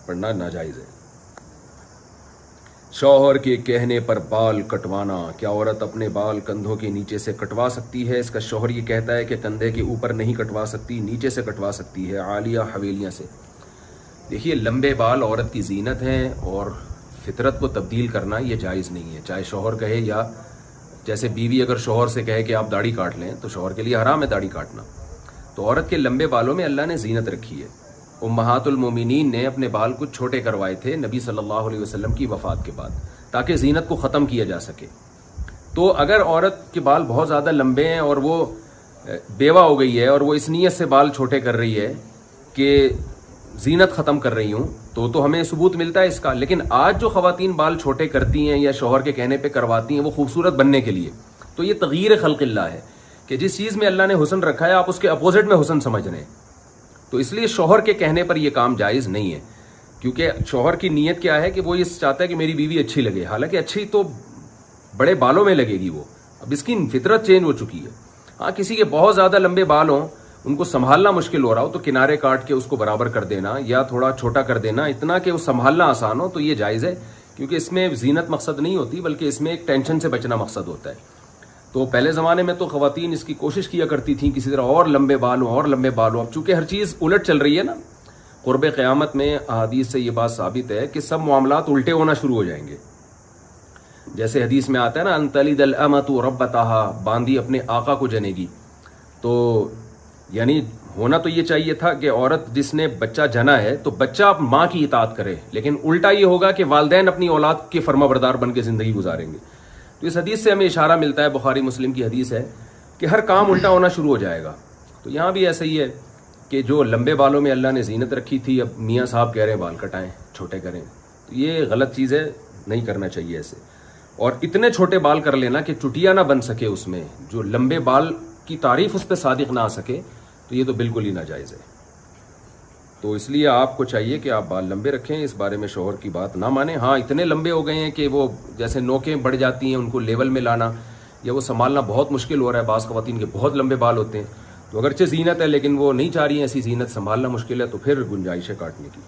پڑھنا ناجائز ہے۔ شوہر کے کہنے پر بال کٹوانا، کیا عورت اپنے بال کندھوں کے نیچے سے کٹوا سکتی ہے؟ اس کا شوہر یہ کہتا ہے کہ کندھے کے اوپر نہیں کٹوا سکتی، نیچے سے کٹوا سکتی ہے، عالیہ حویلیاں سے۔ دیکھیے لمبے بال عورت کی زینت ہیں اور فطرت کو تبدیل کرنا یہ جائز نہیں ہے، چاہے شوہر کہے یا جیسے بیوی اگر شوہر سے کہے کہ آپ داڑھی کاٹ لیں تو شوہر کے لیے حرام ہے داڑھی کاٹنا۔ تو عورت کے لمبے بالوں میں اللہ نے زینت رکھی ہے۔ امہات المومنین نے اپنے بال کچھ چھوٹے کروائے تھے نبی صلی اللہ علیہ وسلم کی وفات کے بعد تاکہ زینت کو ختم کیا جا سکے۔ تو اگر عورت کے بال بہت زیادہ لمبے ہیں اور وہ بیوہ ہو گئی ہے اور وہ اس نیت سے بال چھوٹے کر رہی ہے کہ زینت ختم کر رہی ہوں تو ہمیں ثبوت ملتا ہے اس کا۔ لیکن آج جو خواتین بال چھوٹے کرتی ہیں یا شوہر کے کہنے پہ کرواتی ہیں وہ خوبصورت بننے کے لیے، تو یہ تغییر خلق اللہ ہے کہ جس چیز میں اللہ نے حسن رکھا ہے آپ اس کے اپوزٹ میں حسن سمجھ رہے ہیں۔ تو اس لیے شوہر کے کہنے پر یہ کام جائز نہیں ہے، کیونکہ شوہر کی نیت کیا ہے کہ وہ یہ چاہتا ہے کہ میری بیوی اچھی لگے، حالانکہ اچھی تو بڑے بالوں میں لگے گی وہ، اب اس کی فطرت چینج ہو چکی ہے۔ ہاں کسی کے بہت زیادہ لمبے بال ہوں، ان کو سنبھالنا مشکل ہو رہا ہو تو کنارے کاٹ کے اس کو برابر کر دینا یا تھوڑا چھوٹا کر دینا، اتنا کہ وہ سنبھالنا آسان ہو، تو یہ جائز ہے، کیونکہ اس میں زینت مقصد نہیں ہوتی بلکہ اس میں ایک ٹینشن سے بچنا مقصد ہوتا ہے۔ تو پہلے زمانے میں تو خواتین اس کی کوشش کیا کرتی تھیں کسی طرح اور لمبے بال ہوں اور لمبے بال ہوں۔ اب چونکہ ہر چیز الٹ چل رہی ہے نا، قرب قیامت میں احادیث سے یہ بات ثابت ہے کہ سب معاملات الٹے ہونا شروع ہو جائیں گے۔ جیسے حدیث میں آتا ہے نا ان تلد الامۃ ربتها، باندی اپنے آقا کو جنے گی، تو یعنی ہونا تو یہ چاہیے تھا کہ عورت جس نے بچہ جنا ہے تو بچہ ماں کی اطاعت کرے، لیکن الٹا یہ ہوگا کہ والدین اپنی اولاد کے فرما بردار بن کے زندگی گزاریں گے۔ تو اس حدیث سے ہمیں اشارہ ملتا ہے، بخاری مسلم کی حدیث ہے، کہ ہر کام الٹا ہونا شروع ہو جائے گا۔ تو یہاں بھی ایسا ہی ہے کہ جو لمبے بالوں میں اللہ نے زینت رکھی تھی اب میاں صاحب کہہ رہے ہیں بال کٹائیں، چھوٹے کریں، تو یہ غلط چیز ہے، نہیں کرنا چاہیے ایسے۔ اور اتنے چھوٹے بال کر لینا کہ چٹیا نہ بن سکے، اس میں جو لمبے بال کی تعریف اس پہ صادق نہ آ سکے، تو یہ تو بالکل ہی ناجائز ہے۔ تو اس لیے آپ کو چاہیے کہ آپ بال لمبے رکھیں، اس بارے میں شوہر کی بات نہ مانیں۔ ہاں اتنے لمبے ہو گئے ہیں کہ وہ جیسے نوکیں بڑھ جاتی ہیں، ان کو لیول میں لانا یا وہ سنبھالنا بہت مشکل ہو رہا ہے، بعض خواتین کے بہت لمبے بال ہوتے ہیں، تو اگرچہ زینت ہے لیکن وہ نہیں چاہ رہی ہیں ایسی زینت، سنبھالنا مشکل ہے، تو پھر گنجائش ہے کاٹنے کی۔